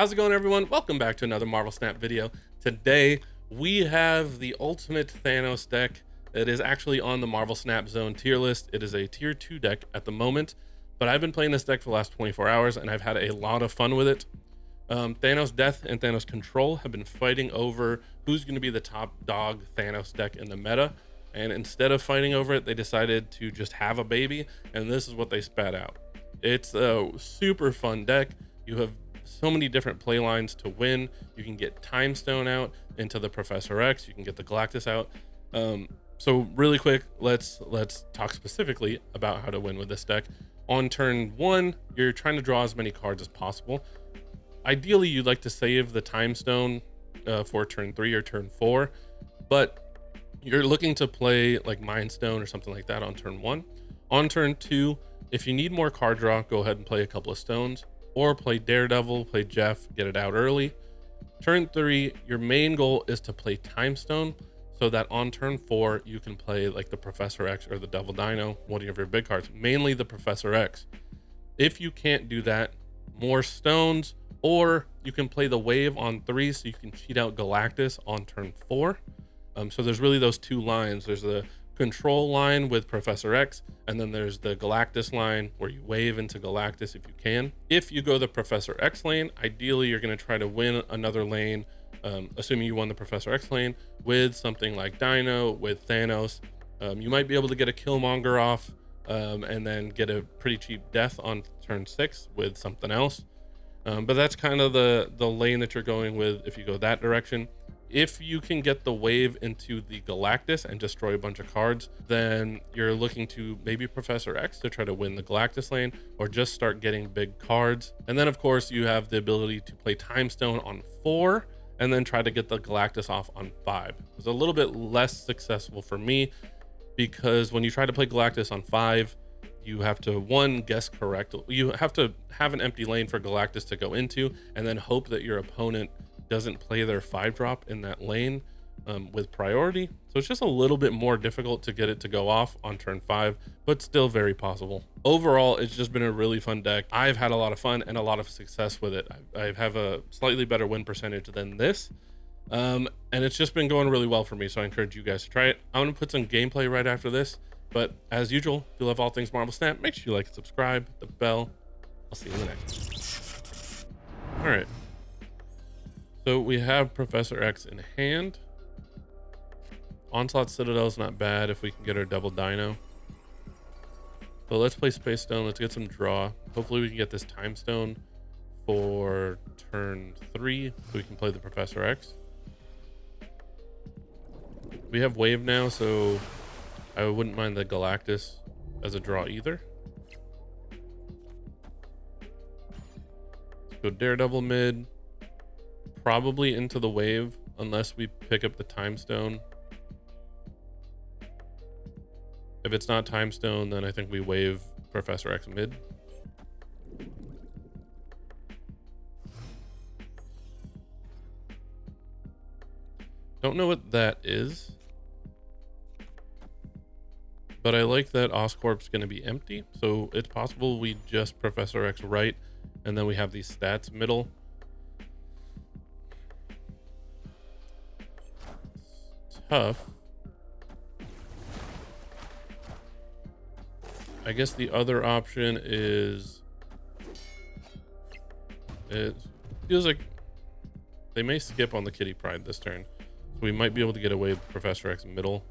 How's it going, everyone? Welcome back to another Marvel Snap video. Today we have the ultimate Thanos deck. It is actually on the Marvel Snap Zone tier list. It is a tier 2 deck at the moment, but I've been playing this deck for the last 24 hours and I've had a lot of fun with it. Thanos Death and Thanos Control have been fighting over who's going to be the top dog Thanos deck in the meta, and instead of fighting over it, they decided to just have a baby, and this is what they spat out. It's a super fun deck. You have so many different play lines to win. You can get Time Stone out into the Professor X. You can get the Galactus out. So really quick, let's talk specifically about how to win with this deck. On turn 1, you're trying to draw as many cards as possible. Ideally, you'd like to save the Time Stone for turn 3 or turn 4, but you're looking to play like Mind Stone or something like that on turn 1. On turn 2, if you need more card draw, go ahead and play a couple of stones, or play Daredevil, play Jeff, get it out early. Turn 3, your main goal is to play Time Stone so that on turn 4, you can play like the Professor X or the Devil Dino, one of your big cards, mainly the Professor X. If you can't do that, more stones, or you can play the Wave on 3 so you can cheat out Galactus on turn 4. So there's really those two lines. There's the Control line with Professor X, and then there's the Galactus line where you wave into Galactus if you can. If you go the Professor X lane, ideally you're going to try to win another lane, assuming you won the Professor X lane, with something like Dino, with Thanos. You might be able to get a Killmonger off, and then get a pretty cheap death on turn 6 with something else. But that's kind of the lane that you're going with if you go that direction. If you can get the wave into the Galactus and destroy a bunch of cards, then you're looking to maybe Professor X to try to win the Galactus lane, or just start getting big cards. And then of course you have the ability to play Time Stone on 4 and then try to get the Galactus off on 5. It was a little bit less successful for me because when you try to play Galactus on 5, you have to guess correct. You have to have an empty lane for Galactus to go into, and then hope that your opponent doesn't play their 5-drop in that lane with priority. So it's just a little bit more difficult to get it to go off on turn 5, but still very possible. Overall, it's just been a really fun deck. I've had a lot of fun and a lot of success with it. I have a slightly better win percentage than this, and it's just been going really well for me. So I encourage you guys to try it. I'm gonna put some gameplay right after this, but as usual, if you love all things Marvel Snap, make sure you like and subscribe, the bell. I'll see you in the next one. All right. So we have Professor X in hand. Onslaught Citadel is not bad if we can get our Devil Dino. So let's play Space Stone. Let's get some draw. Hopefully we can get this Time Stone for turn 3 so we can play the Professor X. We have Wave now, so I wouldn't mind the Galactus as a draw either. Let's go Daredevil mid. Probably into the Wave unless we pick up the Time Stone. If it's not Time Stone, then I think we wave Professor X mid. Don't know what that is, but I like that Oscorp's going to be empty, so it's possible we just Professor X right, and then we have these stats middle. Tough. I guess the other option is, it feels like they may skip on the Kitty Pryde this turn, so we might be able to get away with Professor X middle.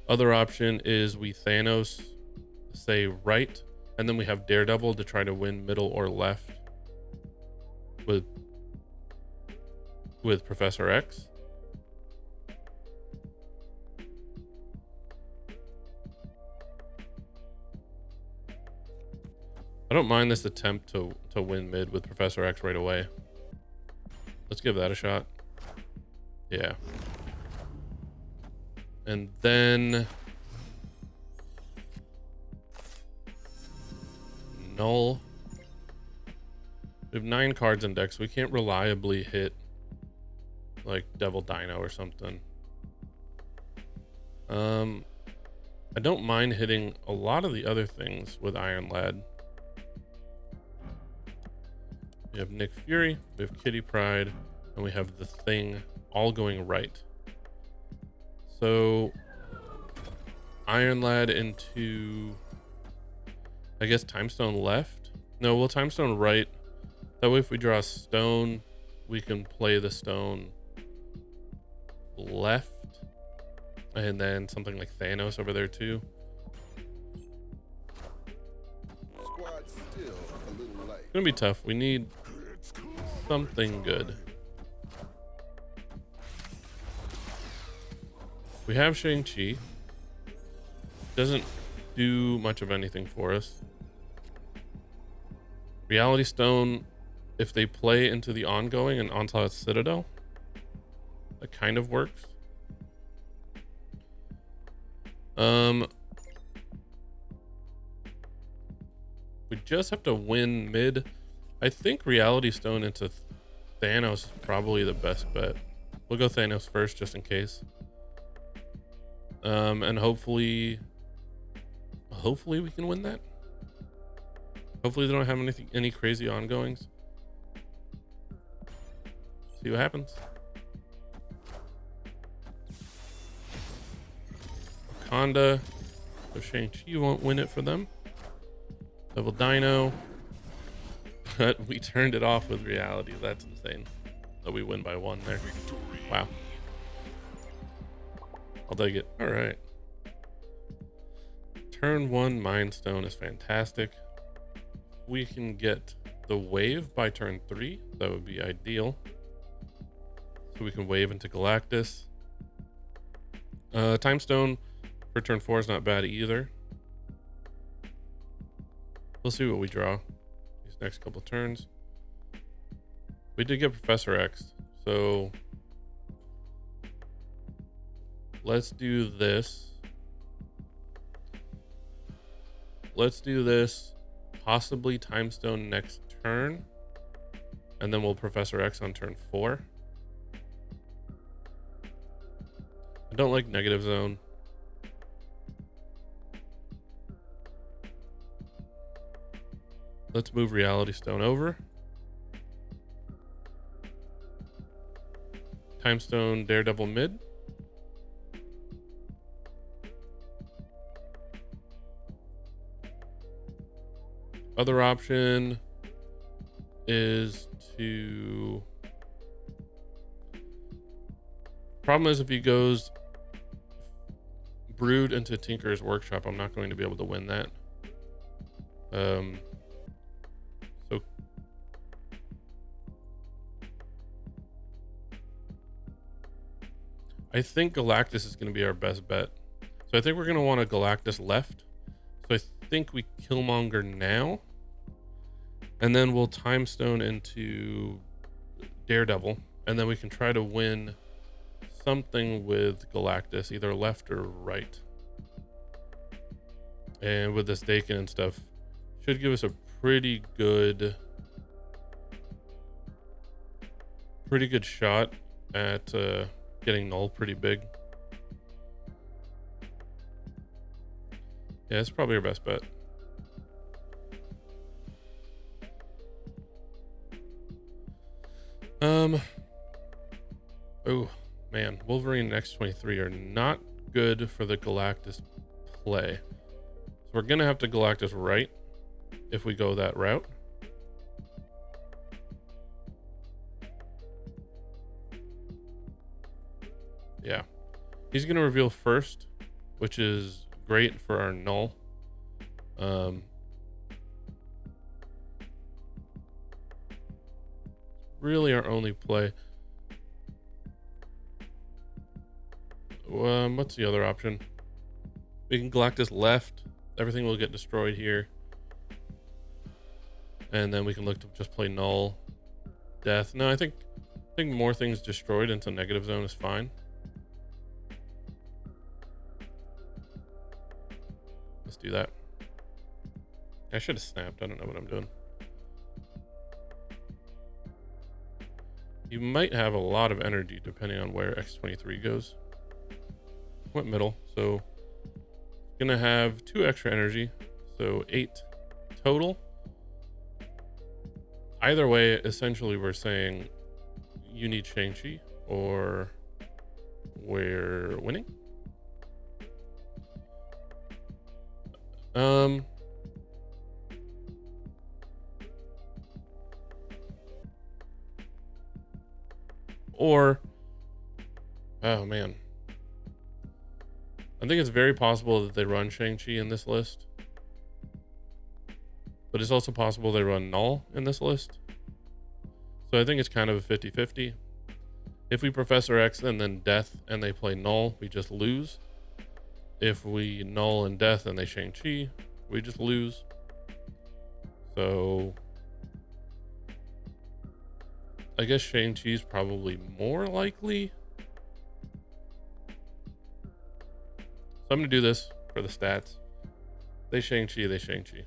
Other option is we Thanos say right, and then we have Daredevil to try to win middle or left with Professor X. I don't mind this attempt to win mid with Professor X right away. Let's give that a shot. Yeah. And then null. We have 9 cards in deck, so we can't reliably hit like Devil Dino or something. I don't mind hitting a lot of the other things with Iron Lad. We have Nick Fury, we have Kitty Pryde, and we have the Thing all going right. So Iron Lad into, I guess, Time Stone left. No, we'll Time Stone right. That way if we draw a stone, we can play the stone left. And then something like Thanos over there too. It's gonna be tough. We need something good. We have Shang-Chi. Doesn't do much of anything for us. Reality Stone, if they play into the ongoing and Onslaught Citadel, that kind of works. We just have to win mid. I think Reality Stone into Thanos is probably the best bet. We'll go Thanos first just in case. And hopefully we can win that. Hopefully they don't have any crazy ongoings. See what happens. Wakanda. So Shang-Chi won't win it for them. Double Dino. But we turned it off with Reality. That's insane. So we win by 1 there. Wow. I'll take it. All right. Turn 1 Mind Stone is fantastic. We can get the wave by turn 3. That would be ideal. So we can wave into Galactus. Time Stone for turn 4 is not bad either. We'll see what we draw these next couple turns. We did get Professor X, so let's do this. Let's do this. Possibly Time Stone next turn, and then we'll Professor X on turn 4. I don't like Negative Zone. Let's move Reality Stone over. Time Stone Daredevil mid. Other option is to... Problem is if he goes Brood into Tinker's Workshop, I'm not going to be able to win that. So I think Galactus is going to be our best bet. So I think we're going to want a Galactus left. So I think we Killmonger now. And then we'll Time Stone into Daredevil. And then we can try to win something with Galactus, either left or right. And with this Dakin and stuff, should give us a pretty good shot at getting Null pretty big. Yeah, it's probably our best bet. Oh man, Wolverine and X-23 are not good for the Galactus play. So we're gonna have to Galactus right if we go that route. Yeah, he's gonna reveal first, which is great for our Null. Really our only play. What's the other option? We can Galactus left. Everything will get destroyed here. And then we can look to just play Null. Death. No, I think more things destroyed into Negative Zone is fine. Let's do that. I should have snapped. I don't know what I'm doing. You might have a lot of energy depending on where X-23 goes. Went middle, so Gonna have 2 extra energy, so 8 total. Either way, essentially we're saying you need Shang-Chi or we're winning. Or, oh man, I think it's very possible that they run Shang-Chi in this list, but it's also possible they run Null in this list. So I think it's kind of a 50-50. If we Professor X and then Death and they play Null, we just lose. If we Null and Death and they Shang-Chi, we just lose. So I guess Shang-Chi is probably more likely. So I'm going to do this for the stats. They Shang-Chi, they Shang-Chi.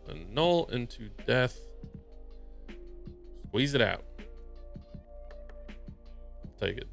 And Null into Death. Squeeze it out. Take it.